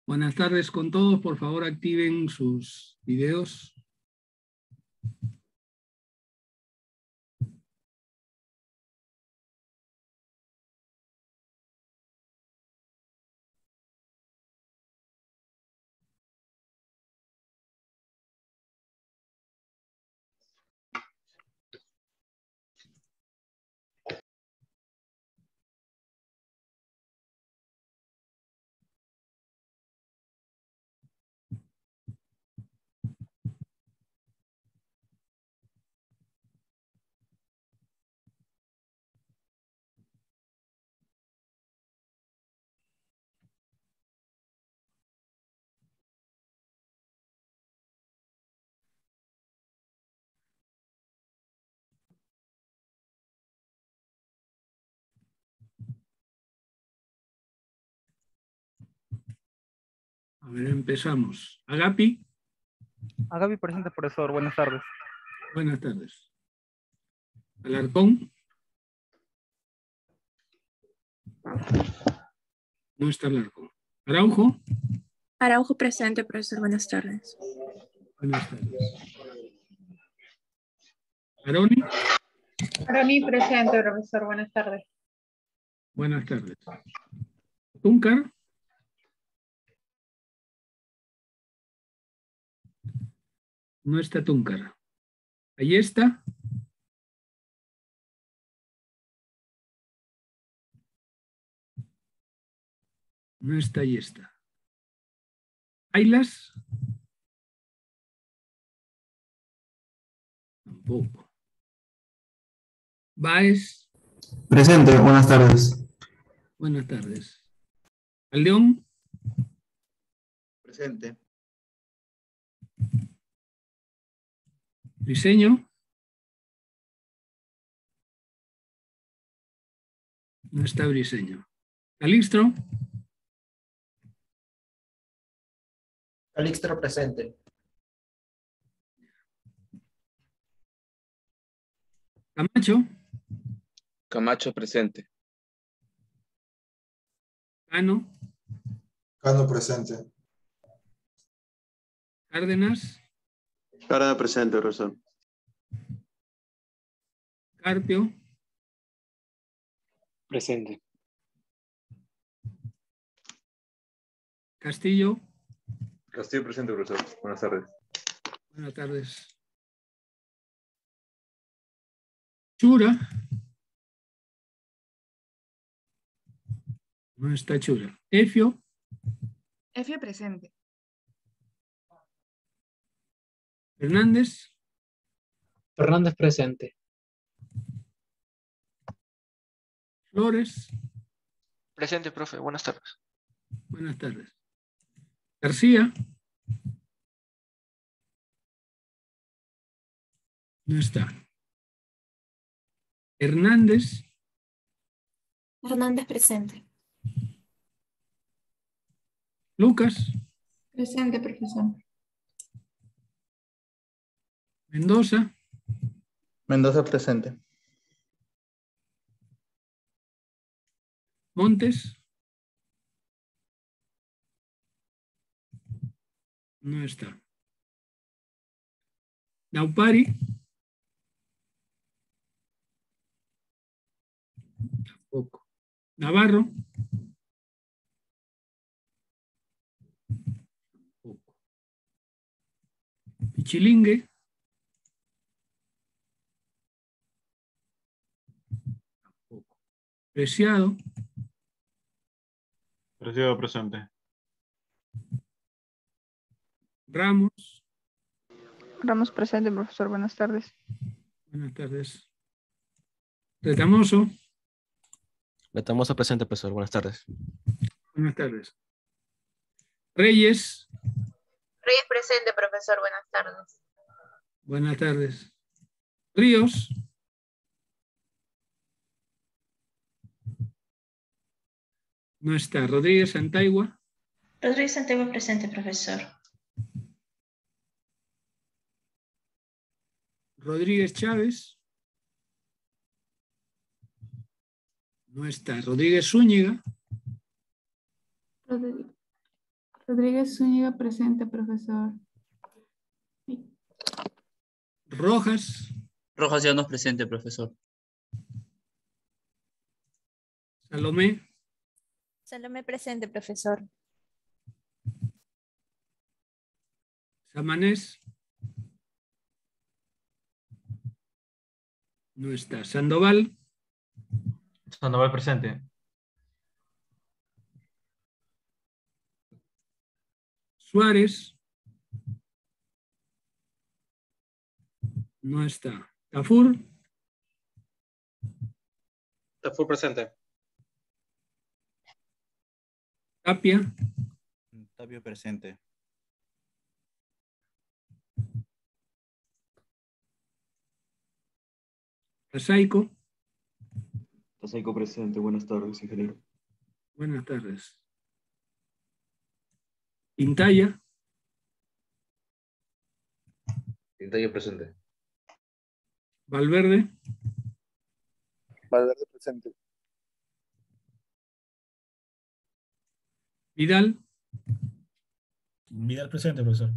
Buenas tardes con todos. Por favor, activen sus videos. A ver, empezamos. Agapi. Agapi presente, profesor. Buenas tardes. Buenas tardes. Alarcón. No está Alarcón. Araujo. Araujo presente, profesor. Buenas tardes. Buenas tardes. Aroni. Aroni presente, profesor. Buenas tardes. Buenas tardes. Tuncar. No está Tuncar. Ahí está. No está, ahí está. Ailas. Tampoco. Baez. Presente, buenas tardes. Buenas tardes. Aldeón. Presente. Briseño. No está Briseño. Calixtro. Calixtro presente. Camacho. Camacho presente. Cano. Cano presente. Cárdenas. Cárdenas presente, profesor. Carpio. Presente. Castillo. Castillo presente, profesor. Buenas tardes. Buenas tardes. Chura. No está Chura. Efio. Efio presente. Fernández. Fernández presente. Flores. Presente, profe. Buenas tardes. Buenas tardes. García. No está. Hernández. Hernández presente. Lucas. Presente, profesor. Mendoza. Mendoza presente. Montes. No está. Naupari. Tampoco. Navarro. Tampoco. Pichilingue. Tampoco. Preciado. Preciado presente. Ramos. Ramos presente, profesor. Buenas tardes. Buenas tardes. Retamoso. Retamoso presente, profesor. Buenas tardes. Buenas tardes. Reyes. Reyes presente, profesor. Buenas tardes. Buenas tardes. Ríos. No está. Rodríguez Santaigua. Rodríguez Santaigua presente, profesor. Rodríguez Chávez. No está. Rodríguez Zúñiga. Rodríguez Zúñiga presente, profesor. Rojas. Rojas ya no es presente, profesor. Salomé. Salomé presente, profesor. Samanés. No está. Sandoval. Sandoval presente. Suárez. No está. Tafur. Tafur presente. Tapia. Tapia presente. Casaico. Casaico presente. Buenas tardes, ingeniero. Buenas tardes. Intaya. Intaya presente. Valverde. Valverde presente. Vidal. Vidal presente, profesor.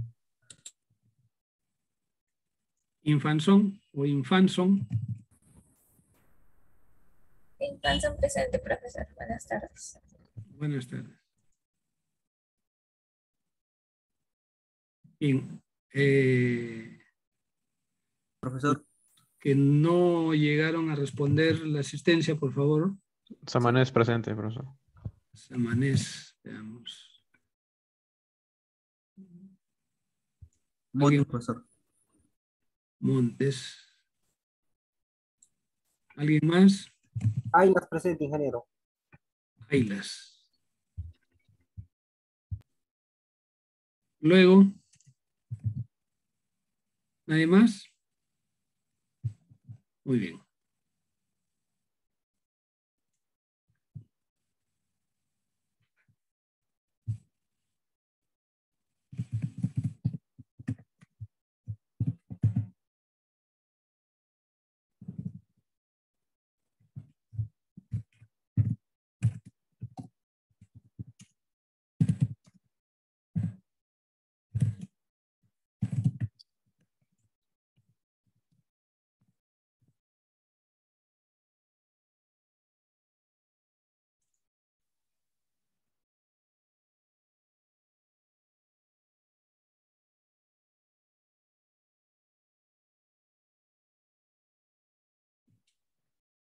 Infanzón o Infanzón. Infanzón presente, profesor. Buenas tardes. Buenas tardes. Bien. Profesor. Que no llegaron a responder la asistencia, por favor. Samanés presente, profesor. Samanés, veamos. Montes, profesor. Montes. ¿Alguien más? Ailas presente, ingeniero. Ailas. Luego. ¿Nadie más? Muy bien.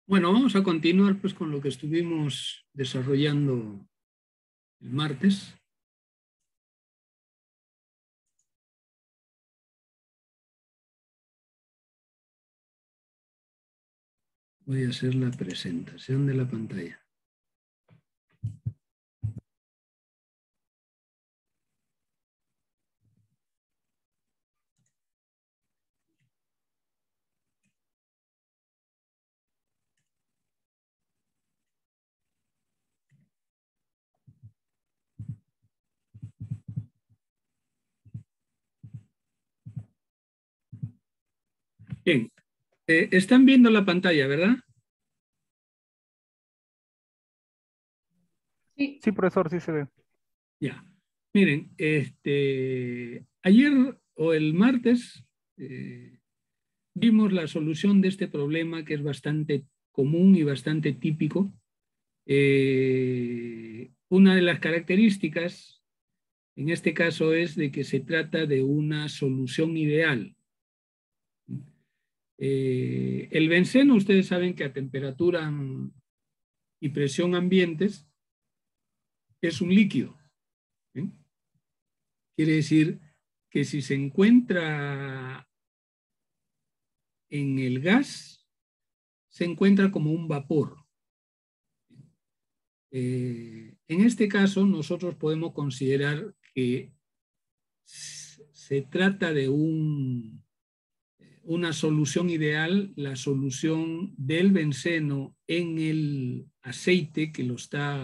Bueno, vamos a continuar pues con lo que estuvimos desarrollando el martes. Voy a hacer la presentación de la pantalla. Bien, están viendo la pantalla, ¿verdad? Sí, profesor, sí se ve. Ya. Miren, ayer o el martes vimos la solución de este problema que es bastante común y bastante típico. Una de las características, en este caso, es de que se trata de una solución ideal. El benceno, ustedes saben que a temperatura y presión ambientes es un líquido. Quiere decir que si se encuentra en el gas, se encuentra como un vapor. En este caso, nosotros podemos considerar que se trata de una solución ideal, la solución del benceno en el aceite que lo está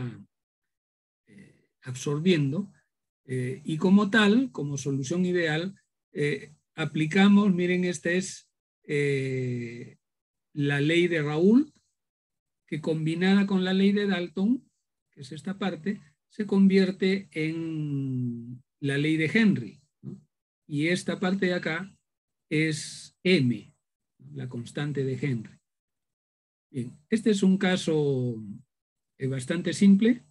absorbiendo, y como tal, como solución ideal, aplicamos, miren, esta es la ley de Raoult, que combinada con la ley de Dalton, que es esta parte, se convierte en la ley de Henry, ¿no? Y esta parte de acá es M, la constante de Henry. Bien, este es un caso bastante simple.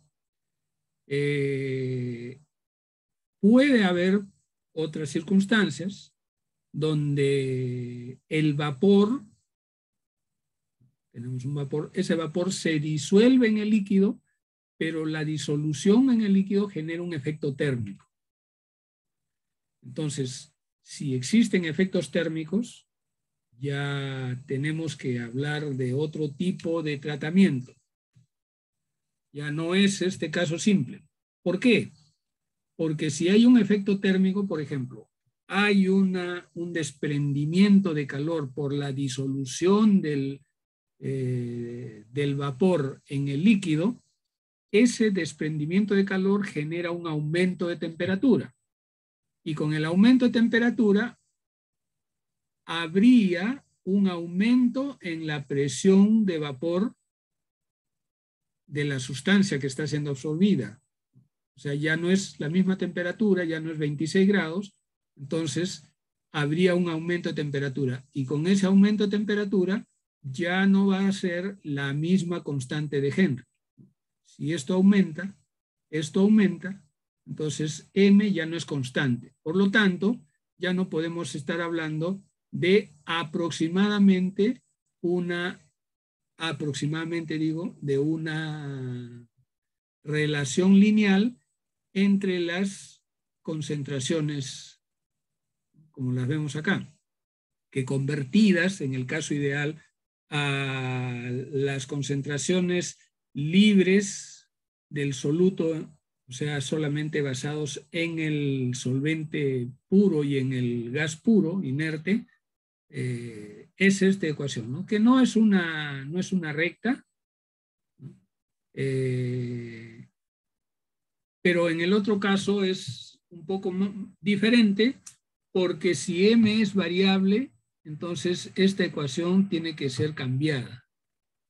Puede haber otras circunstancias donde el vapor, tenemos un vapor, ese vapor se disuelve en el líquido, pero la disolución en el líquido genera un efecto térmico. Entonces, si existen efectos térmicos, ya tenemos que hablar de otro tipo de tratamiento. Ya no es este caso simple. ¿Por qué? Porque si hay un efecto térmico, por ejemplo, hay un desprendimiento de calor por la disolución del vapor en el líquido, ese desprendimiento de calor genera un aumento de temperatura. Y con el aumento de temperatura habría un aumento en la presión de vapor de la sustancia que está siendo absorbida. O sea, ya no es la misma temperatura, ya no es 26 grados, entonces habría un aumento de temperatura. Y con ese aumento de temperatura ya no va a ser la misma constante de Henry. Si esto aumenta, entonces M ya no es constante. Por lo tanto, ya no podemos estar hablando de aproximadamente de una relación lineal entre las concentraciones, como las vemos acá, que convertidas, en el caso ideal, a las concentraciones libres del soluto, o sea, solamente basados en el solvente puro y en el gas puro, inerte, es esta ecuación, ¿no? Que no es una recta, ¿no? Pero en el otro caso es un poco diferente, porque si M es variable, entonces esta ecuación tiene que ser cambiada.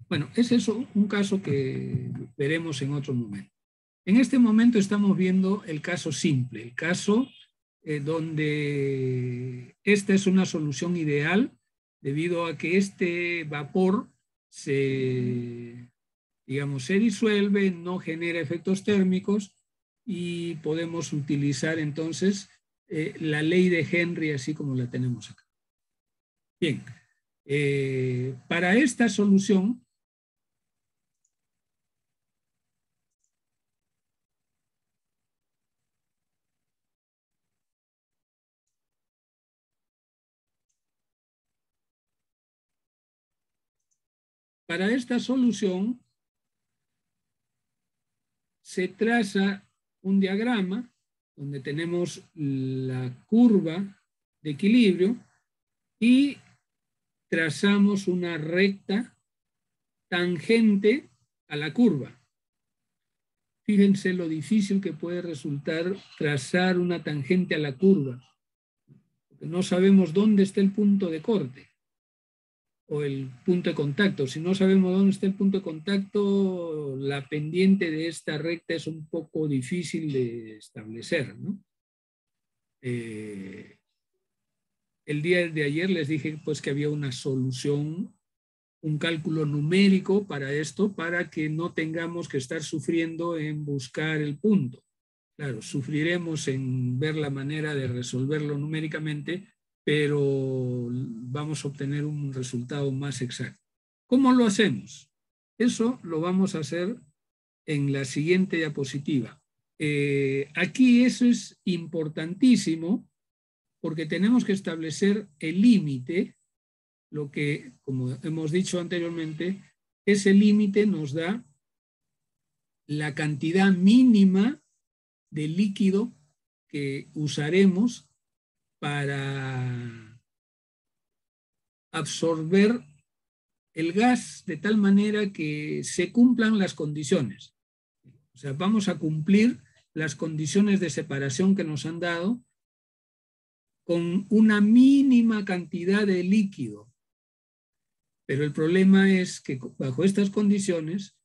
Bueno, ese es un caso que veremos en otro momento. En este momento estamos viendo el caso simple, el caso donde esta es una solución ideal debido a que este vapor se disuelve, no genera efectos térmicos y podemos utilizar entonces la ley de Henry así como la tenemos acá. Bien, para esta solución se traza un diagrama donde tenemos la curva de equilibrio y trazamos una recta tangente a la curva. Fíjense lo difícil que puede resultar trazar una tangente a la curva, porque no sabemos dónde está el punto de corte o el punto de contacto. Si no sabemos dónde está el punto de contacto, la pendiente de esta recta es un poco difícil de establecer, ¿no? El día de ayer les dije pues que había una solución, un cálculo numérico para esto, para que no tengamos que estar sufriendo en buscar el punto. Claro, sufriremos en ver la manera de resolverlo numéricamente, pero vamos a obtener un resultado más exacto. ¿Cómo lo hacemos? Eso lo vamos a hacer en la siguiente diapositiva. Aquí eso es importantísimo porque tenemos que establecer el límite, lo que, como hemos dicho anteriormente, ese límite nos da la cantidad mínima de líquido que usaremos para absorber el gas de tal manera que se cumplan las condiciones. O sea, vamos a cumplir las condiciones de separación que nos han dado con una mínima cantidad de líquido. Pero el problema es que bajo estas condiciones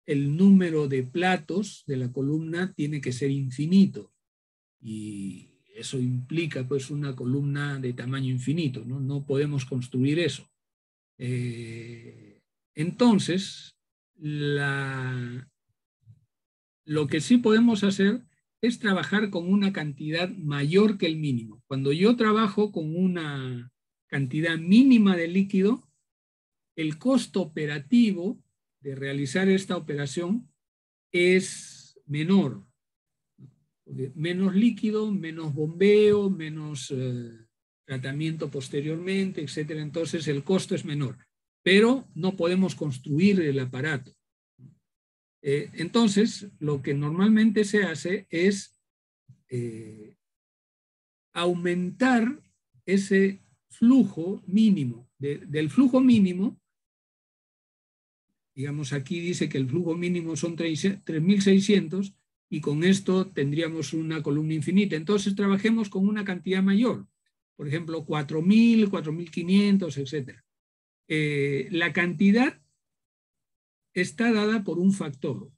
el número de platos de la columna tiene que ser infinito. Y eso implica pues una columna de tamaño infinito, ¿no? No podemos construir eso. Entonces, lo que sí podemos hacer es trabajar con una cantidad mayor que el mínimo. Cuando yo trabajo con una cantidad mínima de líquido, el costo operativo de realizar esta operación es menor. Menos líquido, menos bombeo, menos tratamiento posteriormente, etc. Entonces el costo es menor, pero no podemos construir el aparato. Entonces, lo que normalmente se hace es aumentar ese flujo mínimo. Del flujo mínimo, digamos aquí dice que el flujo mínimo son 3.600 y con esto tendríamos una columna infinita. Entonces trabajemos con una cantidad mayor, por ejemplo 4.000, 4.500, etc. La cantidad está dada por un factor.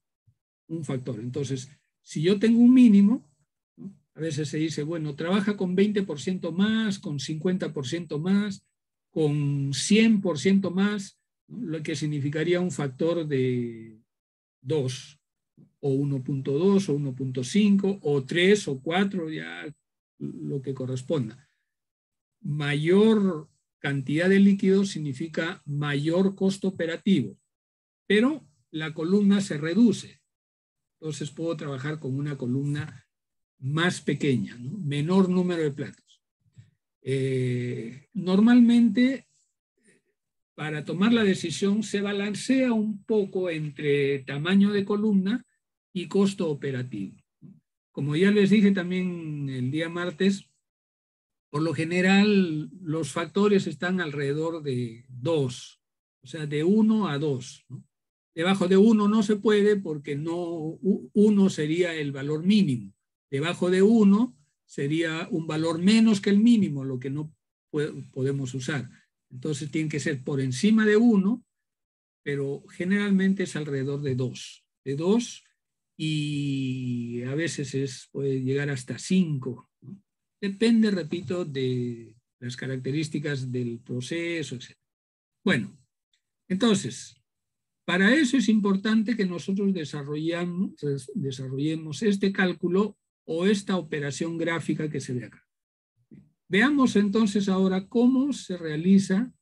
Entonces, si yo tengo un mínimo, ¿no? A veces se dice, bueno, trabaja con 20% más, con 50% más, con 100% más, ¿no? Lo que significaría un factor de 2, o 1.2, o 1.5, o 3, o 4, ya lo que corresponda. Mayor cantidad de líquido significa mayor costo operativo, pero la columna se reduce. Entonces puedo trabajar con una columna más pequeña, ¿no? Menor número de platos. Normalmente, para tomar la decisión, se balancea un poco entre tamaño de columna y costo operativo. Como ya les dije también el día martes, por lo general los factores están alrededor de 2, o sea, de 1 a 2, ¿no? Debajo de 1 no se puede porque 1 sería el valor mínimo. Debajo de 1 sería un valor menos que el mínimo, lo que no podemos usar. Entonces tiene que ser por encima de 1, pero generalmente es alrededor de 2. De 2 y a veces puede llegar hasta 5, ¿no? Depende, repito, de las características del proceso, etc. Bueno, entonces, para eso es importante que nosotros desarrollemos este cálculo o esta operación gráfica que se ve acá. Veamos entonces ahora cómo se realiza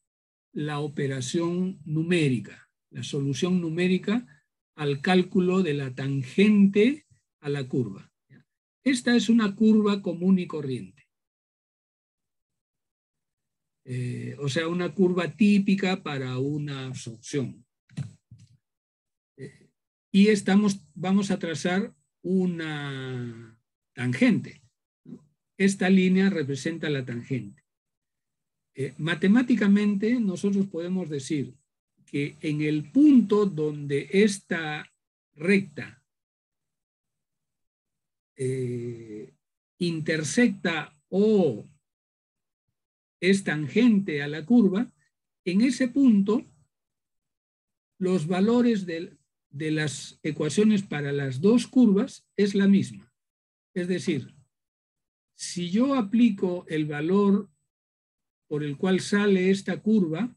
la operación numérica, la solución numérica al cálculo de la tangente a la curva. Esta es una curva común y corriente. O sea, una curva típica para una absorción. Y vamos a trazar una tangente. Esta línea representa la tangente. Matemáticamente nosotros podemos decir que en el punto donde esta recta intersecta o es tangente a la curva, en ese punto los valores de las ecuaciones para las dos curvas es la misma. Es decir, si yo aplico el valor por el cual sale esta curva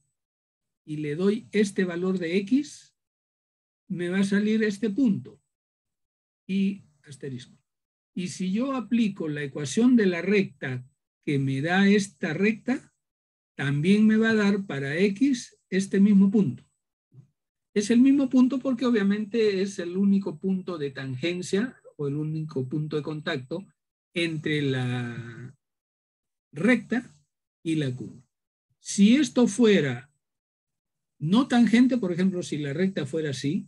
y le doy este valor de X, me va a salir este punto y asterisco. Y si yo aplico la ecuación de la recta que me da esta recta, también me va a dar para X este mismo punto. Es el mismo punto porque obviamente es el único punto de tangencia o el único punto de contacto entre la recta y la curva. Si esto fuera no tangente, por ejemplo, si la recta fuera así,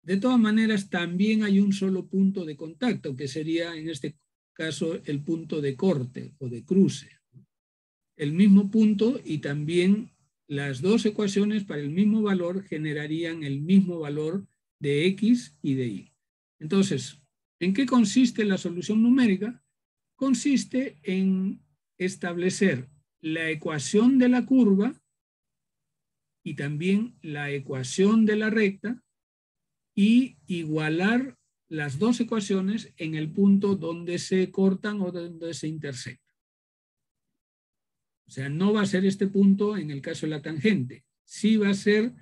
de todas maneras también hay un solo punto de contacto, que sería en este caso el punto de corte o de cruce. El mismo punto y también las dos ecuaciones para el mismo valor generarían el mismo valor de X y de Y. Entonces, ¿en qué consiste la solución numérica? Consiste en establecer la ecuación de la curva y también la ecuación de la recta y igualar las dos ecuaciones en el punto donde se cortan o donde se intersectan. O sea, no va a ser este punto en el caso de la tangente, sí va a ser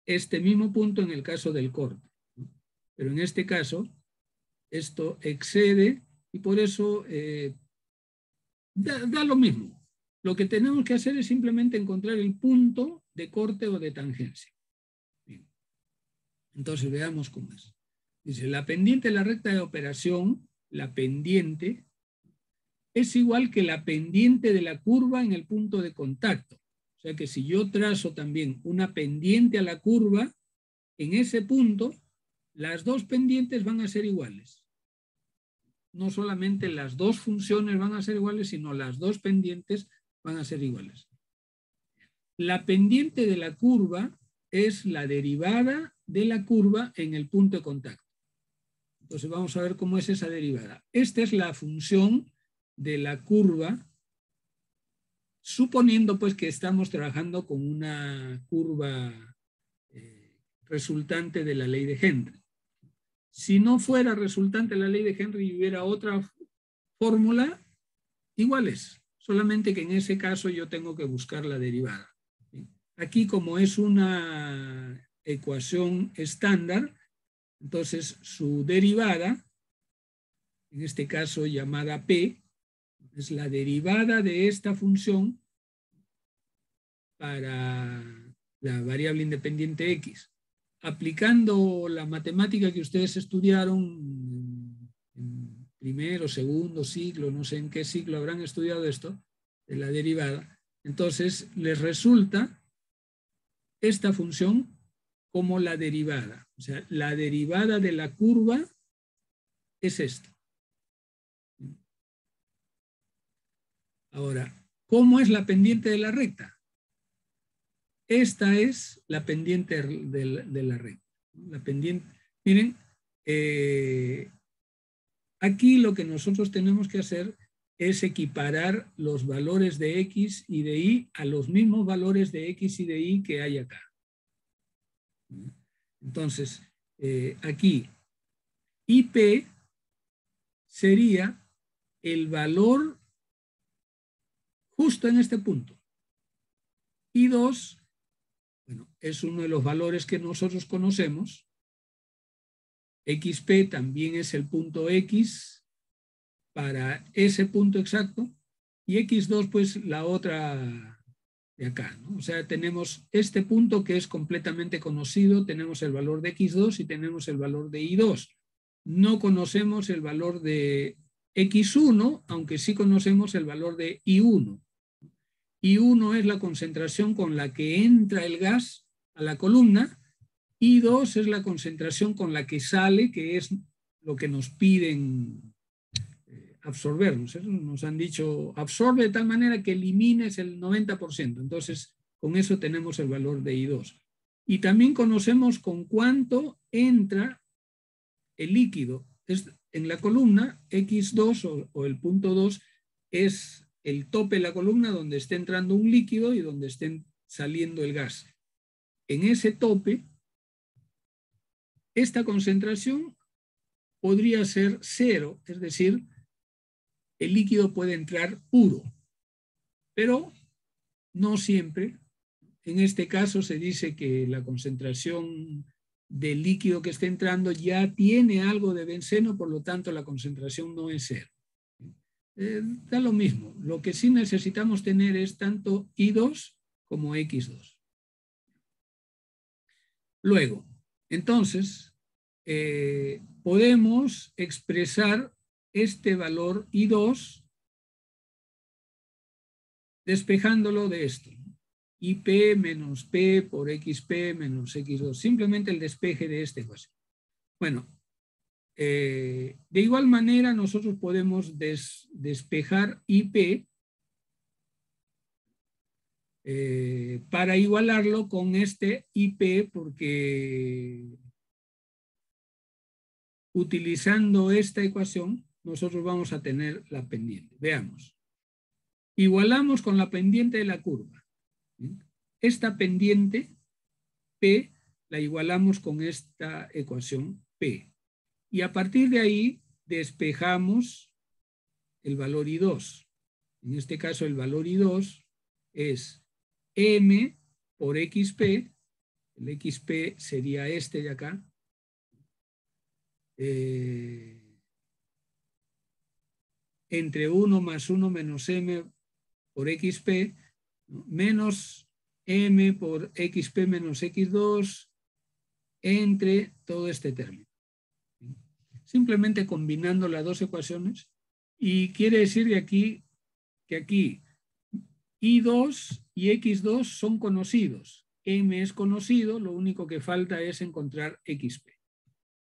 este mismo punto en el caso del corte, ¿no? Pero en este caso, esto excede y por eso da lo mismo. Lo que tenemos que hacer es simplemente encontrar el punto de corte o de tangencia. Bien. Entonces veamos cómo es. Dice, la pendiente de la recta de operación, la pendiente, es igual que la pendiente de la curva en el punto de contacto. O sea que si yo trazo también una pendiente a la curva, en ese punto, las dos pendientes van a ser iguales. No solamente las dos funciones van a ser iguales, sino las dos pendientes van a ser iguales. La pendiente de la curva es la derivada de la curva en el punto de contacto. Entonces vamos a ver cómo es esa derivada. Esta es la función de la curva, suponiendo pues que estamos trabajando con una curva resultante de la ley de Henry. Si no fuera resultante de la ley de Henry y hubiera otra fórmula, igual es. Solamente que en ese caso yo tengo que buscar la derivada. Aquí, como es una ecuación estándar, entonces su derivada, en este caso llamada P, es la derivada de esta función para la variable independiente X. Aplicando la matemática que ustedes estudiaron en primero, segundo ciclo, no sé en qué ciclo habrán estudiado esto, de la derivada, entonces les resulta esta función como la derivada. O sea, la derivada de la curva es esta. Ahora, ¿cómo es la pendiente de la recta? Esta es la pendiente de la recta. La pendiente, miren, aquí lo que nosotros tenemos que hacer es equiparar los valores de X y de Y a los mismos valores de X y de Y que hay acá. Entonces, aquí, IP sería el valor justo en este punto. Y2, bueno, es uno de los valores que nosotros conocemos. XP también es el punto X para ese punto exacto. Y X2, pues la otra de acá, ¿no? O sea, tenemos este punto que es completamente conocido, tenemos el valor de X2 y tenemos el valor de Y2. No conocemos el valor de X1, aunque sí conocemos el valor de Y1. Y1 es la concentración con la que entra el gas a la columna, Y2 es la concentración con la que sale, que es lo que nos piden absorber. Nos han dicho, absorbe de tal manera que elimines el 90%. Entonces, con eso tenemos el valor de I2. Y también conocemos con cuánto entra el líquido. En la columna, X2 o el punto 2 es el tope de la columna donde esté entrando un líquido y donde esté saliendo el gas. En ese tope, esta concentración podría ser 0, es decir, el líquido puede entrar puro, pero no siempre. En este caso se dice que la concentración del líquido que está entrando ya tiene algo de benceno, por lo tanto la concentración no es 0. Da lo mismo. Lo que sí necesitamos tener es tanto I2 como X2. Luego, entonces, podemos expresar este valor I2 despejándolo de esto. IP menos P por XP menos X2. Simplemente el despeje de esta ecuación. Bueno, de igual manera nosotros podemos despejar IP para igualarlo con este IP, porque utilizando esta ecuación nosotros vamos a tener la pendiente. Veamos. igualamos con la pendiente de la curva. Esta pendiente P la igualamos con esta ecuación P. Y a partir de ahí despejamos el valor I2. En este caso el valor I2 es M por XP. El XP sería este de acá. Entre 1 más 1 menos M por XP, ¿no? Menos M por XP menos X2 entre todo este término. Simplemente combinando las dos ecuaciones, y quiere decir de aquí que aquí I2 y X2 son conocidos. M es conocido, lo único que falta es encontrar XP.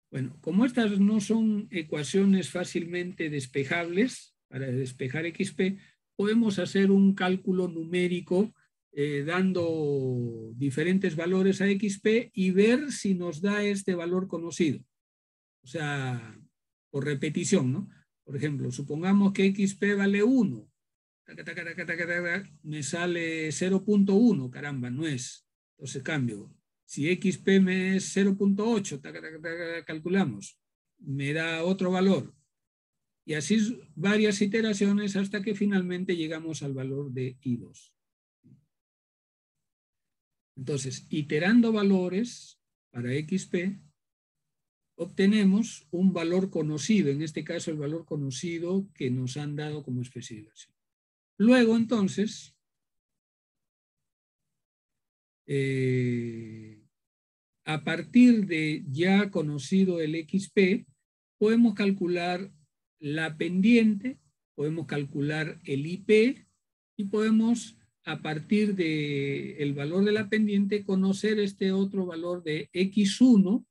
Bueno, como estas no son ecuaciones fácilmente despejables, para despejar XP, podemos hacer un cálculo numérico dando diferentes valores a XP y ver si nos da este valor conocido. O sea, por repetición, ¿no? Por ejemplo, supongamos que XP vale 1. Me sale 0.1, caramba, no es. Entonces cambio. Si XP me es 0.8, calculamos, me da otro valor. Y así varias iteraciones hasta que finalmente llegamos al valor de I2. Entonces, iterando valores para XP, obtenemos un valor conocido, en este caso el valor conocido que nos han dado como especificación. Luego, entonces, a partir de ya conocido el XP, podemos calcular la pendiente, podemos calcular el IP y podemos, a partir del valor de la pendiente, conocer este otro valor de X1,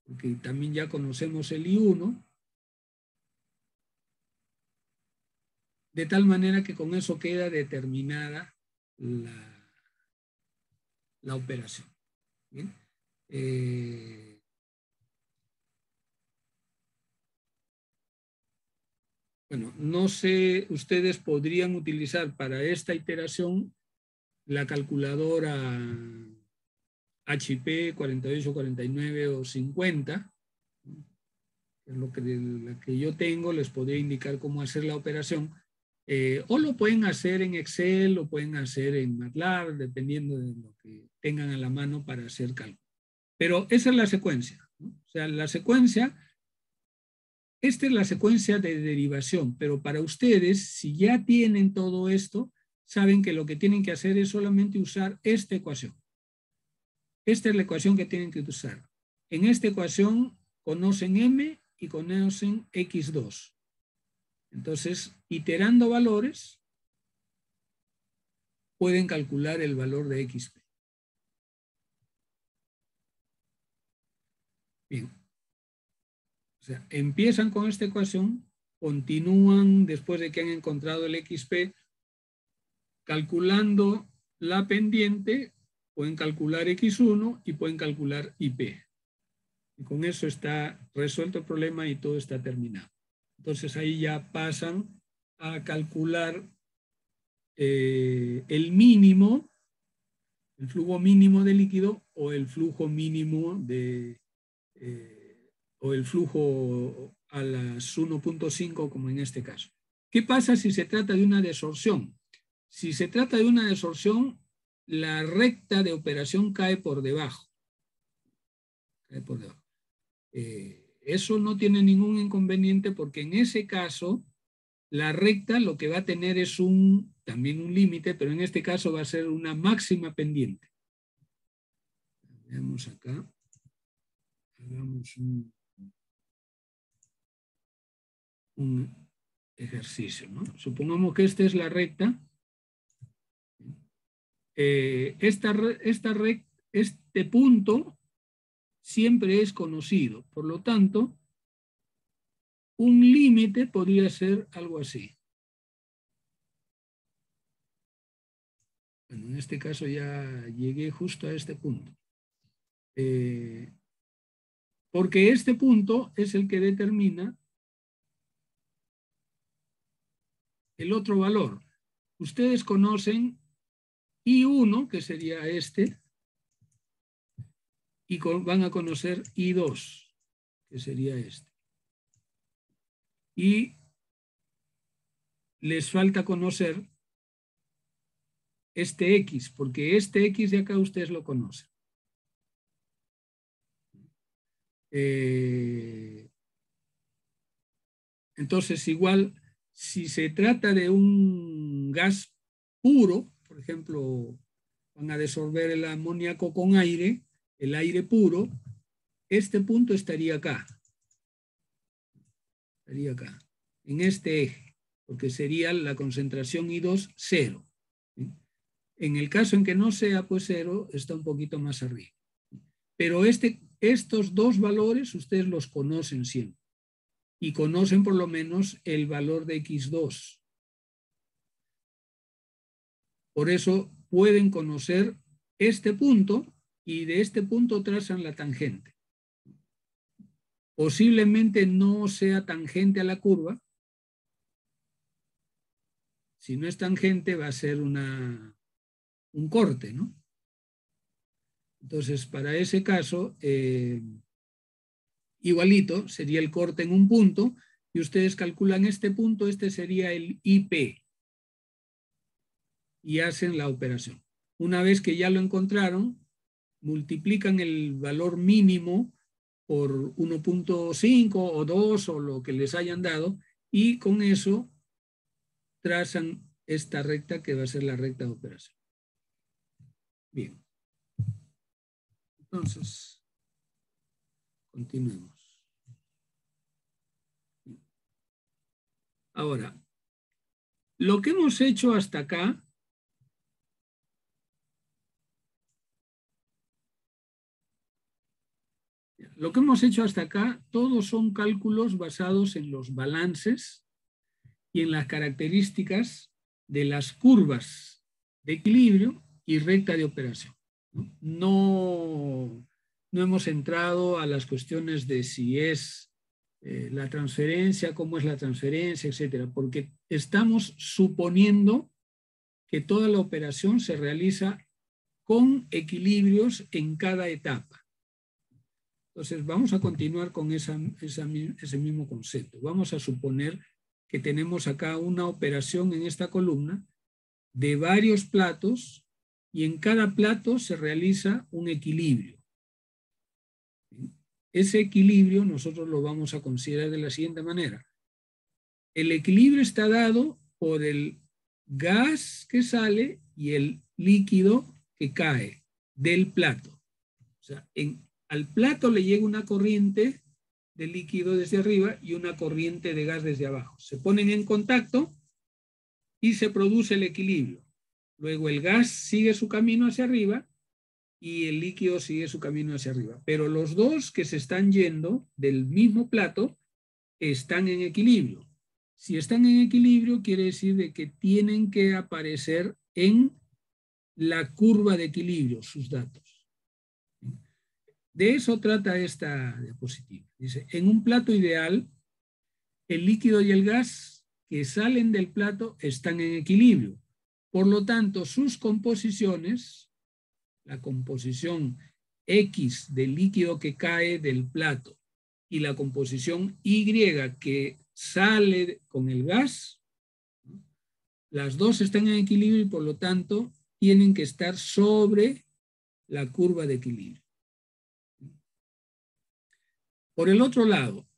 porque también ya conocemos el I1, de tal manera que con eso queda determinada la operación. ¿Bien? Bueno, no sé, ustedes podrían utilizar para esta iteración la calculadora HP 48, 49 o 50, es lo que, la que yo tengo, les podría indicar cómo hacer la operación, o lo pueden hacer en Excel, lo pueden hacer en MATLAB, dependiendo de lo que tengan a la mano para hacer cálculo. Pero esa es la secuencia, ¿no? O sea, la secuencia, esta es la secuencia de derivación, pero para ustedes, si ya tienen todo esto, saben que lo que tienen que hacer es solamente usar esta ecuación. Esta es la ecuación que tienen que usar. En esta ecuación conocen M y conocen X2. Entonces, iterando valores, pueden calcular el valor de XP. Bien. O sea, empiezan con esta ecuación, continúan después de que han encontrado el XP, calculando la pendiente, pueden calcular X1 y pueden calcular IP. Y con eso está resuelto el problema y todo está terminado. Entonces ahí ya pasan a calcular el mínimo, el flujo mínimo de líquido o el flujo mínimo de, o el flujo a las 1.5 como en este caso. ¿Qué pasa si se trata de una desorción? Si se trata de una desorción, la recta de operación cae por debajo. Cae por debajo. Eso no tiene ningún inconveniente porque en ese caso la recta lo que va a tener es también un límite, pero en este caso va a ser una máxima pendiente. Veamos acá. Hagamos un ejercicio, ¿no? Supongamos que esta es la recta. Este punto siempre es conocido. Por lo tanto, un límite podría ser algo así. Bueno, en este caso ya llegué justo a este punto. Porque este punto es el que determina el otro valor. Ustedes conocen I1, que sería este, y van a conocer I2, que sería este. Y les falta conocer este X, porque este X de acá ustedes lo conocen. Entonces, igual, si se trata de un gas puro, por ejemplo, van a disolver el amoníaco con aire, el aire puro, este punto estaría acá. Estaría acá, en este eje, porque sería la concentración I2 0. ¿Sí? En el caso en que no sea pues 0, está un poquito más arriba. Pero estos dos valores ustedes los conocen siempre. Y conocen por lo menos el valor de X2. Por eso pueden conocer este punto y de este punto trazan la tangente. Posiblemente no sea tangente a la curva. Si no es tangente va a ser un corte, ¿no? Entonces, para ese caso, igualito, sería el corte en un punto, y ustedes calculan este punto, este sería el IP, y hacen la operación. Una vez que ya lo encontraron, multiplican el valor mínimo por 1.5 o 2 o lo que les hayan dado, y con eso trazan esta recta que va a ser la recta de operación. Bien. Entonces, continuemos. Ahora, lo que hemos hecho hasta acá todos son cálculos basados en los balances y en las características de las curvas de equilibrio y recta de operación. No hemos entrado a las cuestiones de si es la transferencia, cómo es la transferencia, etcétera, porque estamos suponiendo que toda la operación se realiza con equilibrios en cada etapa. Entonces, vamos a continuar con ese mismo concepto. Vamos a suponer que tenemos acá una operación en esta columna de varios platos y en cada plato se realiza un equilibrio. Ese equilibrio nosotros lo vamos a considerar de la siguiente manera. El equilibrio está dado por el gas que sale y el líquido que cae del plato. O sea, al plato le llega una corriente de líquido desde arriba y una corriente de gas desde abajo. Se ponen en contacto y se produce el equilibrio. Luego el gas sigue su camino hacia arriba y el líquido sigue su camino hacia arriba. Pero los dos que se están yendo del mismo plato están en equilibrio. Si están en equilibrio, quiere decir de que tienen que aparecer en la curva de equilibrio sus datos. De eso trata esta diapositiva. Dice, en un plato ideal, el líquido y el gas que salen del plato están en equilibrio. Por lo tanto, sus composiciones, la composición X del líquido que cae del plato y la composición Y que sale con el gas, las dos están en equilibrio y por lo tanto tienen que estar sobre la curva de equilibrio. Por el otro lado,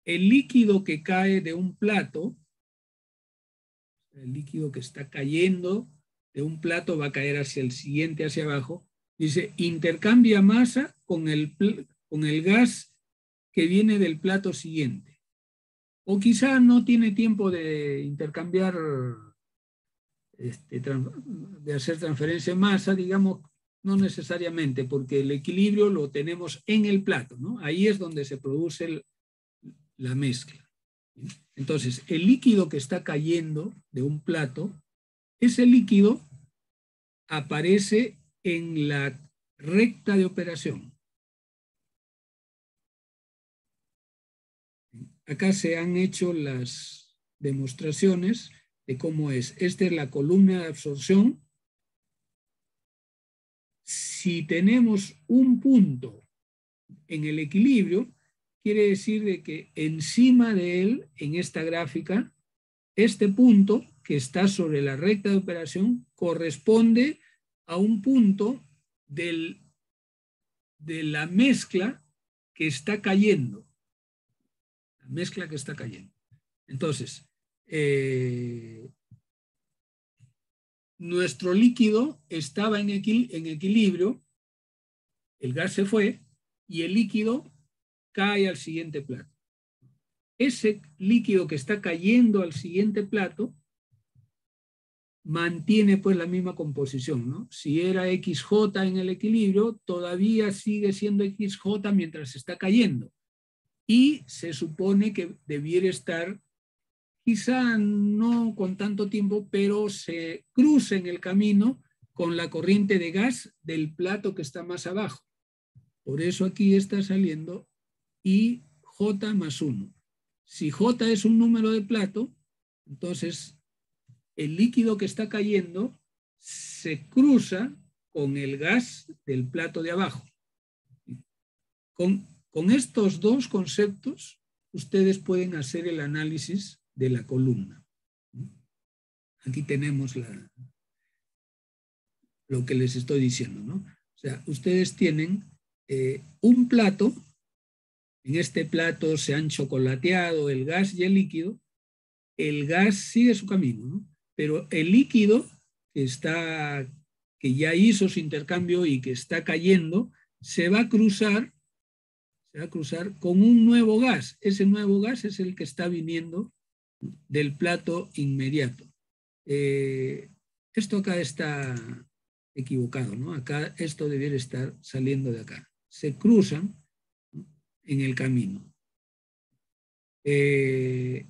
el líquido que cae de un plato, el líquido que está cayendo de un plato va a caer hacia el siguiente, hacia abajo, dice, intercambia masa con el gas que viene del plato siguiente. O quizá no tiene tiempo de intercambiar, de hacer transferencia de masa, digamos, no necesariamente, porque el equilibrio lo tenemos en el plato, ¿no? Ahí es donde se produce la mezcla. Entonces, el líquido que está cayendo de un plato, ese líquido aparece en la recta de operación. Acá se han hecho las demostraciones de cómo es. Esta es la columna de absorción. Si tenemos un punto en el equilibrio, quiere decir de que encima de él, en esta gráfica, este punto que está sobre la recta de operación corresponde a un punto de la mezcla que está cayendo. La mezcla que está cayendo. Entonces, nuestro líquido estaba en equilibrio, el gas se fue y el líquido cae al siguiente plato. Ese líquido que está cayendo al siguiente plato mantiene pues la misma composición, ¿no? Si era XJ en el equilibrio, todavía sigue siendo XJ mientras está cayendo. Y se supone que debiera estar, quizá no con tanto tiempo, pero se cruza en el camino con la corriente de gas del plato que está más abajo. Por eso aquí está saliendo IJ más 1. Si J es un número de plato, entonces el líquido que está cayendo se cruza con el gas del plato de abajo. Con estos dos conceptos, ustedes pueden hacer el análisis de la columna. Aquí tenemos lo que les estoy diciendo, ¿no? O sea, ustedes tienen un plato. En este plato se han chocolateado el gas y el líquido. El gas sigue su camino, ¿no? Pero el líquido que ya hizo su intercambio y que está cayendo, se va a cruzar con un nuevo gas. Ese nuevo gas es el que está viniendo del plato inmediato. Esto acá está equivocado, ¿no? Acá esto debiera estar saliendo de acá. Se cruzan en el camino. El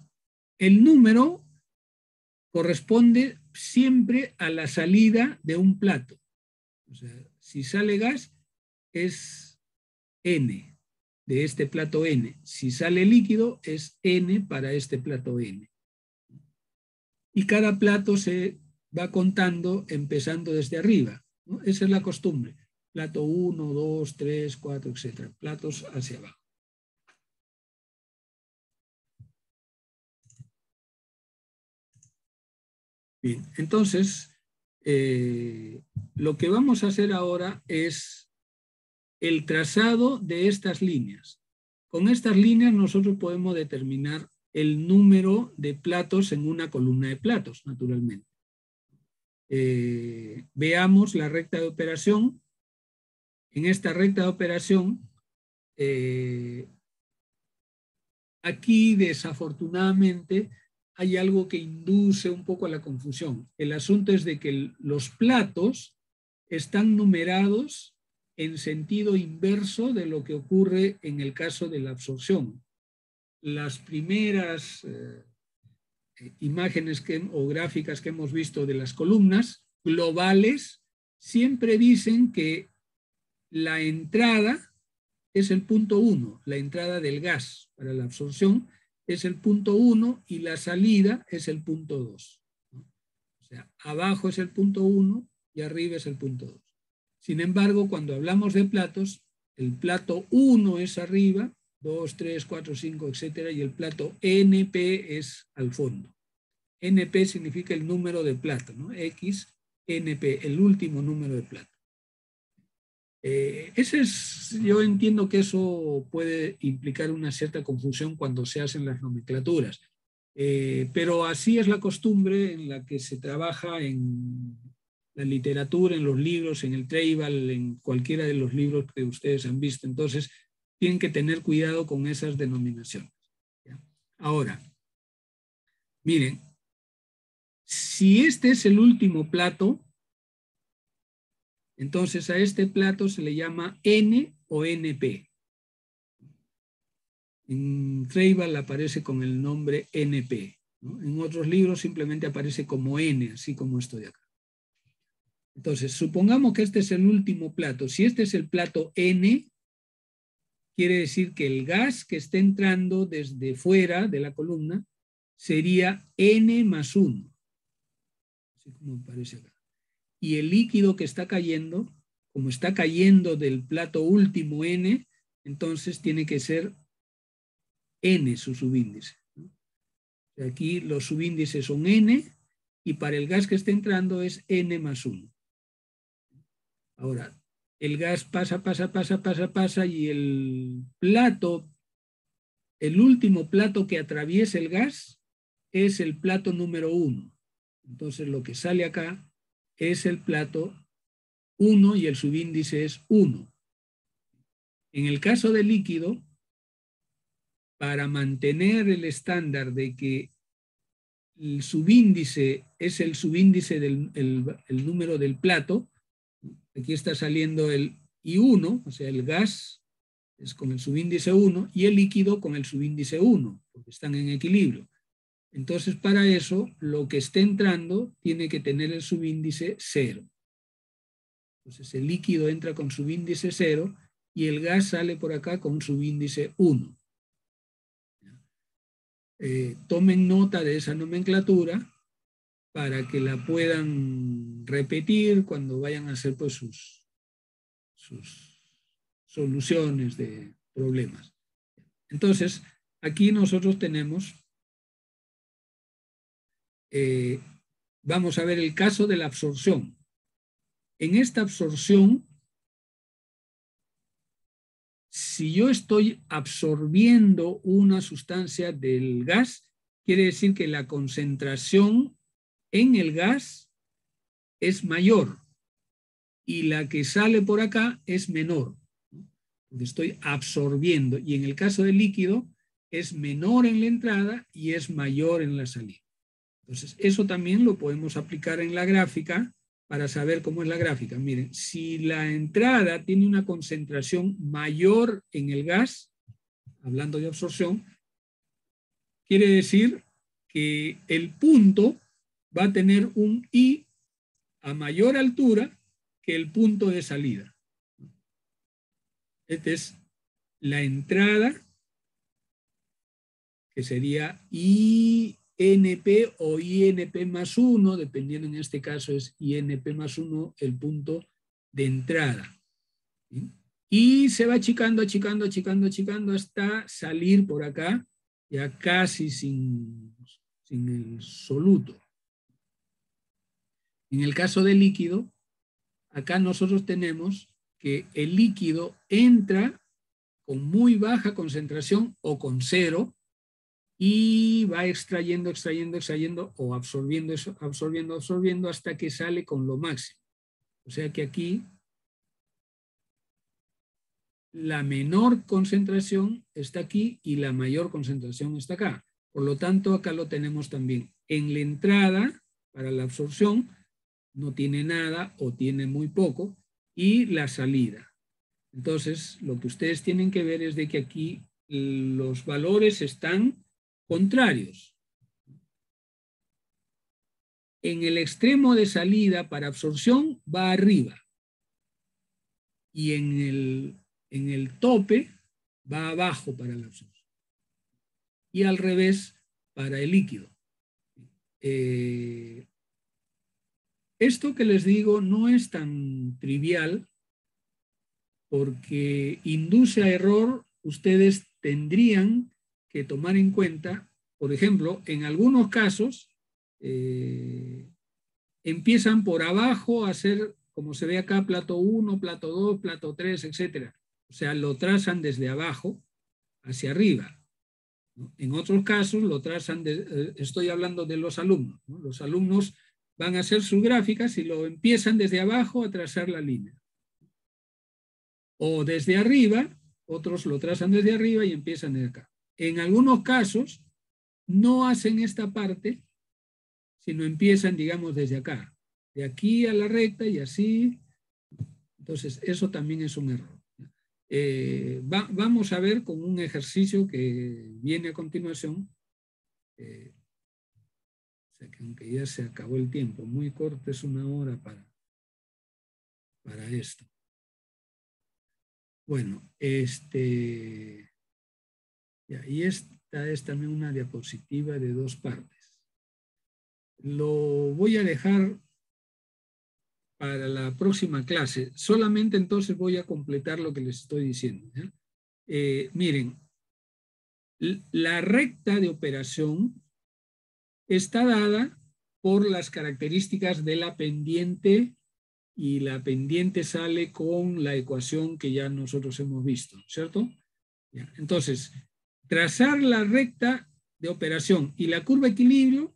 número corresponde siempre a la salida de un plato. O sea, si sale gas, es N, de este plato N. Si sale líquido, es N para este plato N. Y cada plato se va contando empezando desde arriba, ¿no? Esa es la costumbre. Plato 1, 2, 3, 4, etc. Platos hacia abajo. Bien, entonces, lo que vamos a hacer ahora es el trazado de estas líneas. Con estas líneas nosotros podemos determinar el número de platos en una columna de platos, naturalmente. Veamos la recta de operación. En esta recta de operación, aquí desafortunadamente hay algo que induce un poco a la confusión. El asunto es de que los platos están numerados en sentido inverso de lo que ocurre en el caso de la absorción. Las primeras imágenes o gráficas que hemos visto de las columnas globales siempre dicen que la entrada es el punto 1, la entrada del gas para la absorción es el punto 1 y la salida es el punto 2. ¿No? O sea, abajo es el punto 1 y arriba es el punto 2. Sin embargo, cuando hablamos de platos, el plato 1 es arriba, 2, 3, 4, 5, etc. y el plato NP es al fondo. NP significa el número de plato, ¿no? X, NP, el último número de plato. Yo entiendo que eso puede implicar una cierta confusión cuando se hacen las nomenclaturas, pero así es la costumbre en la que se trabaja en la literatura, en los libros, en el Treibal, en cualquiera de los libros que ustedes han visto. Entonces, tienen que tener cuidado con esas denominaciones. ¿Ya? Ahora, miren, si este es el último plato, entonces a este plato se le llama N o NP. En Treibal aparece con el nombre NP, ¿no? En otros libros simplemente aparece como N, así como esto de acá. Entonces, supongamos que este es el último plato. Si este es el plato N, quiere decir que el gas que está entrando desde fuera de la columna sería N más 1. así como aparece acá. Y el líquido que está cayendo, como está cayendo del plato último N, entonces tiene que ser N su subíndice, ¿no? Aquí los subíndices son N y para el gas que está entrando es N más 1. Ahora, el gas pasa y el plato, el último plato que atraviesa el gas es el plato número 1. Entonces lo que sale acá es el plato 1 y el subíndice es 1. En el caso del líquido, para mantener el estándar de que el subíndice es el subíndice del el número del plato, aquí está saliendo el I1, o sea, el gas es con el subíndice 1 y el líquido con el subíndice 1, porque están en equilibrio. Entonces, para eso, lo que esté entrando tiene que tener el subíndice 0. Entonces, el líquido entra con subíndice 0 y el gas sale por acá con subíndice 1. Tomen nota de esa nomenclatura para que la puedan repetir cuando vayan a hacer pues, sus soluciones de problemas. Entonces, aquí nosotros tenemos, vamos a ver el caso de la absorción. En esta absorción, si yo estoy absorbiendo una sustancia del gas, quiere decir que la concentración en el gas es mayor y la que sale por acá es menor. Porque estoy absorbiendo y en el caso del líquido es menor en la entrada y es mayor en la salida. Entonces, eso también lo podemos aplicar en la gráfica para saber cómo es la gráfica. Miren, si la entrada tiene una concentración mayor en el gas, hablando de absorción, quiere decir que el punto va a tener un I a mayor altura que el punto de salida. Esta es la entrada, que sería INP o INP más 1, dependiendo en este caso es INP más 1 el punto de entrada. ¿Sí? Y se va achicando hasta salir por acá, ya casi sin el soluto. En el caso del líquido, acá nosotros tenemos que el líquido entra con muy baja concentración o con 0 y va extrayendo o absorbiendo hasta que sale con lo máximo. O sea que aquí la menor concentración está aquí y la mayor concentración está acá. Por lo tanto, acá lo tenemos también. En la entrada, para la absorción, no tiene nada o tiene muy poco, y la salida. Entonces, lo que ustedes tienen que ver es de que aquí los valores están contrarios. En el extremo de salida para absorción va arriba y en el tope va abajo para la absorción. Y al revés para el líquido. Esto que les digo no es tan trivial porque induce a error. Ustedes tendrían que tomar en cuenta, por ejemplo, en algunos casos empiezan por abajo a hacer, como se ve acá, plato 1, plato 2, plato 3, etc. O sea, lo trazan desde abajo hacia arriba, ¿no? En otros casos lo trazan, estoy hablando de los alumnos, ¿no? Los alumnos van a hacer sus gráficas y lo empiezan desde abajo a trazar la línea. O desde arriba, otros lo trazan desde arriba y empiezan de acá. En algunos casos no hacen esta parte, sino empiezan, digamos, desde acá, de aquí a la recta y así. Entonces, eso también es un error. Vamos a ver con un ejercicio que viene a continuación. O sea, que aunque ya se acabó el tiempo, muy corto, es 1 hora para esto. Bueno, y esta es también una diapositiva de 2 partes. Lo voy a dejar para la próxima clase. Solamente entonces voy a completar lo que les estoy diciendo, ¿ya? Miren, la recta de operación está dada por las características de la pendiente, y la pendiente sale con la ecuación que ya nosotros hemos visto, ¿cierto? Ya. Entonces, trazar la recta de operación y la curva de equilibrio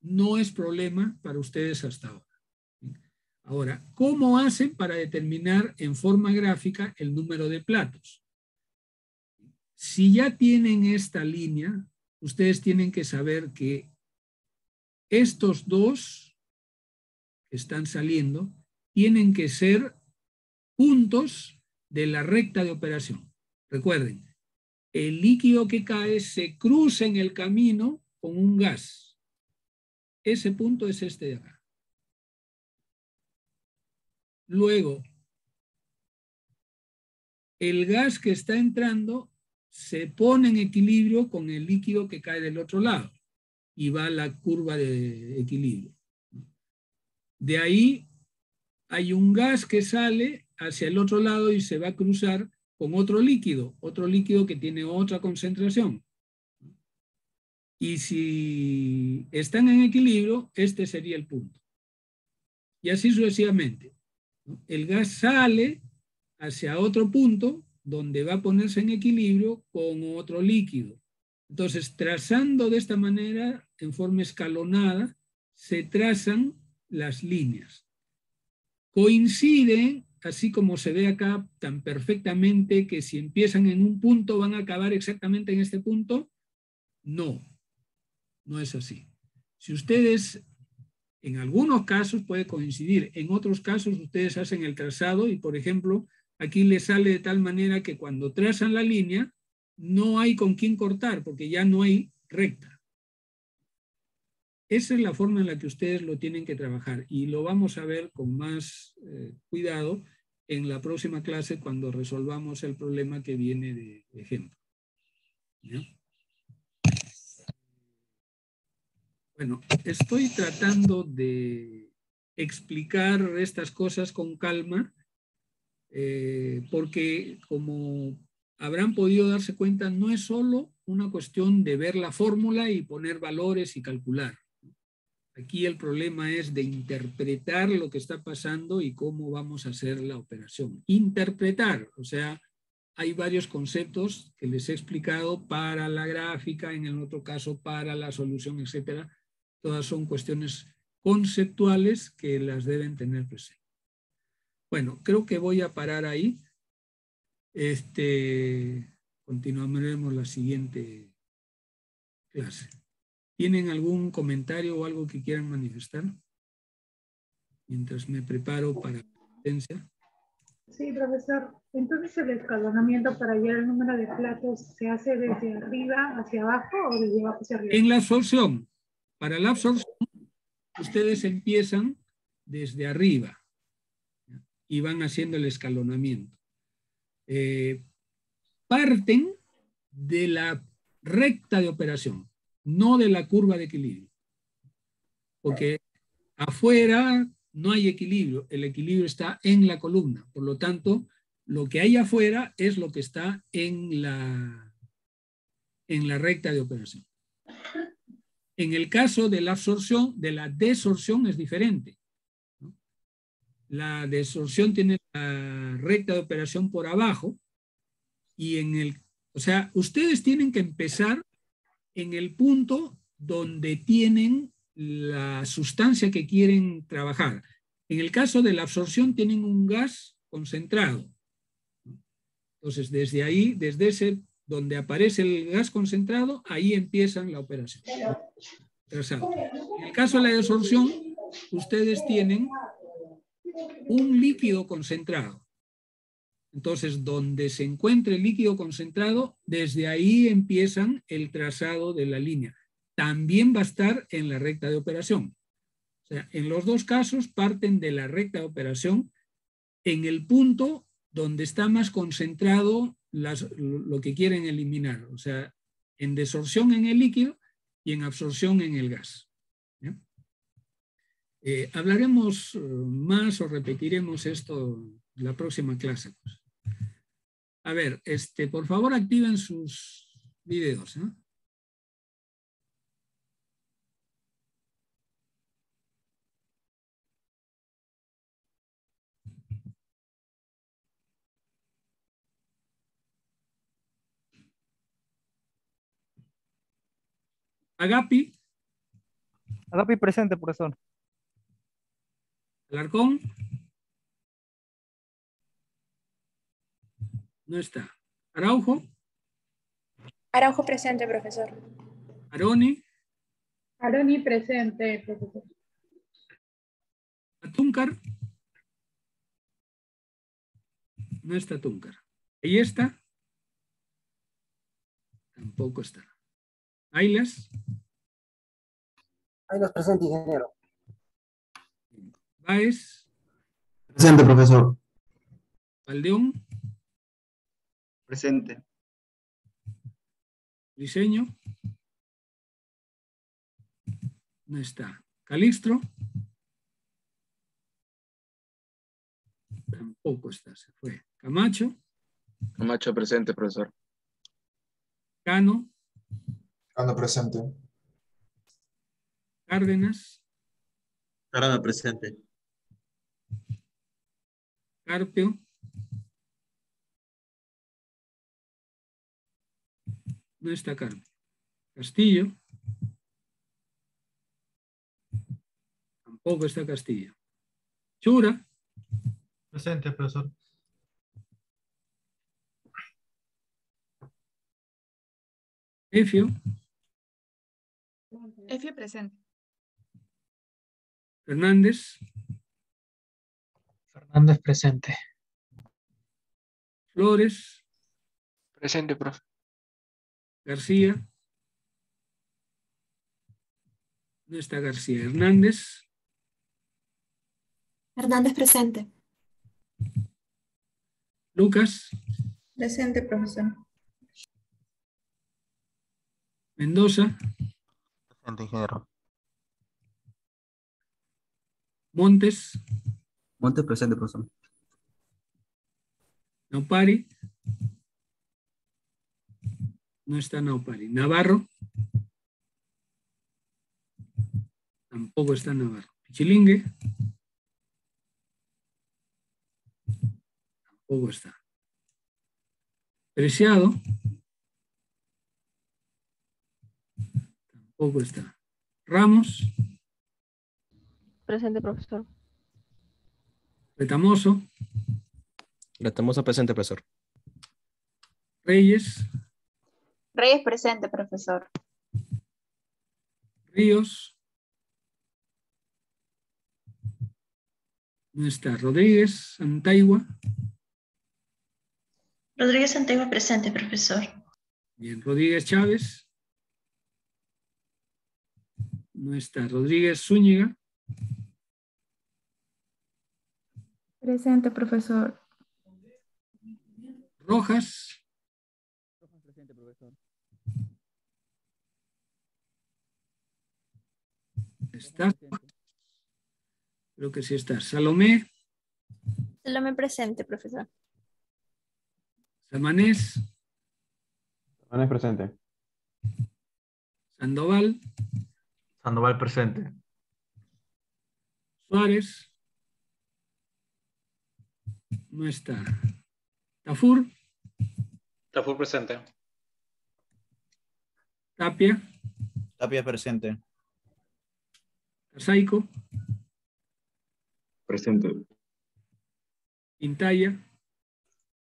no es problema para ustedes hasta ahora. Ahora, ¿cómo hacen para determinar en forma gráfica el número de platos? Si ya tienen esta línea, ustedes tienen que saber que estos dos que están saliendo tienen que ser puntos de la recta de operación. Recuerden, el líquido que cae se cruza en el camino con un gas. Ese punto es este de acá. Luego, el gas que está entrando se pone en equilibrio con el líquido que cae del otro lado y va a la curva de equilibrio. De ahí hay un gas que sale hacia el otro lado y se va a cruzar con otro líquido que tiene otra concentración. Y si están en equilibrio, este sería el punto. Y así sucesivamente. El gas sale hacia otro punto donde va a ponerse en equilibrio con otro líquido. Entonces, trazando de esta manera, en forma escalonada, se trazan las líneas. Coinciden, así como se ve acá tan perfectamente, que si empiezan en un punto van a acabar exactamente en este punto. No, no es así. Si ustedes, en algunos casos puede coincidir, en otros casos ustedes hacen el trazado y, por ejemplo, aquí les sale de tal manera que cuando trazan la línea, no hay con quién cortar, porque ya no hay recta. Esa es la forma en la que ustedes lo tienen que trabajar y lo vamos a ver con más cuidado en la próxima clase cuando resolvamos el problema que viene de ejemplo. ¿Ya? Bueno, estoy tratando de explicar estas cosas con calma porque, como habrán podido darse cuenta, no es solo una cuestión de ver la fórmula y poner valores y calcular. Aquí el problema es de interpretar lo que está pasando y cómo vamos a hacer la operación. Interpretar, o sea, hay varios conceptos que les he explicado para la gráfica, en el otro caso para la solución, etcétera. Todas son cuestiones conceptuales que las deben tener presente. Bueno, creo que voy a parar ahí. Continuaremos la siguiente clase. ¿Tienen algún comentario o algo que quieran manifestar? Mientras me preparo para la competencia. Sí, profesor. Entonces, ¿el escalonamiento para hallar el número de platos se hace desde arriba hacia abajo o desde abajo hacia arriba? En la absorción. Para la absorción, ustedes empiezan desde arriba y van haciendo el escalonamiento. Parten de la recta de operación, no de la curva de equilibrio. Porque afuera no hay equilibrio, el equilibrio está en la columna. Por lo tanto, lo que hay afuera es lo que está en la recta de operación. En el caso de la absorción, de la desorción es diferente, ¿no? La desorción tiene la recta de operación por abajo y o sea, ustedes tienen que empezar en el punto donde tienen la sustancia que quieren trabajar. En el caso de la absorción tienen un gas concentrado. Entonces, desde ahí, desde ese donde aparece el gas concentrado, ahí empiezan la operación. Trazado. En el caso de la desorción, ustedes tienen un líquido concentrado. Entonces, donde se encuentre el líquido concentrado, desde ahí empiezan el trazado de la línea. También va a estar en la recta de operación. O sea, en los dos casos parten de la recta de operación en el punto donde está más concentrado lo que quieren eliminar. O sea, en desorción en el líquido y en absorción en el gas. ¿Ya? Hablaremos más o repetiremos esto en la próxima clase. Pues. A ver, por favor activen sus videos. ¿Eh? Agapi. Agapi presente, profesor. Alarcón. No está. Araujo. Araujo presente, profesor. Aroni. Aroni presente, profesor. Atúncar. No está Atúncar. ¿Ahí está? Tampoco está. Ailas. Ailas presente, ingeniero. Baez. Presente, profesor. Valdeón. Presente. Diseño. No está. Calixtro. Tampoco está, se fue. Camacho. Camacho presente, profesor. Cano. Cano presente. Cárdenas. Arana presente. Carpio. No está Carpio. Castillo. Tampoco está Castillo. Chura. Presente, profesor. Efio. Efio presente. Fernández. Fernández presente. Flores. Presente, profe. García. No está García. Hernández. Hernández presente. Lucas. Presente, profesor. Mendoza. Presente, ingeniero. Montes. Montes presente, profesor. Naupari. No está Naupari. Navarro. Tampoco está Navarro. Pichilingue. Tampoco está. Preciado. Tampoco está. Ramos. Presente, profesor. Retamoso. Retamoso presente, profesor. Reyes. Reyes presente, profesor. Ríos. No está. Rodríguez. Antaigua. Rodríguez Antaigua presente, profesor. Bien. Rodríguez Chávez. No está. Rodríguez Zúñiga. Presente, profesor. Rojas. Presente, profesor. ¿Está? Creo que sí está. Salomé. Salomé presente, profesor. Samanés. Samanés presente. Sandoval. Sandoval presente. Suárez. No está. Tafur. Tafur presente. Tapia. Tapia presente. Casaico. Presente. Intaya.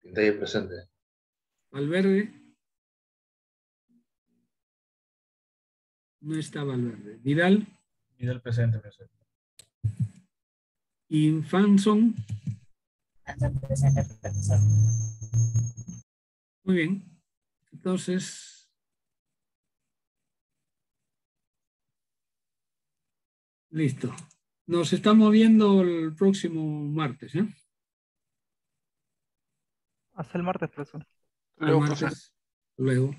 Intaya presente. Valverde. No está Valverde. Vidal. Vidal presente, profesor. Infanson. Presente, profesor. Muy bien. Entonces, listo. Nos estamos viendo el próximo martes. ¿Eh? Hasta el martes, profesor. El martes. Luego.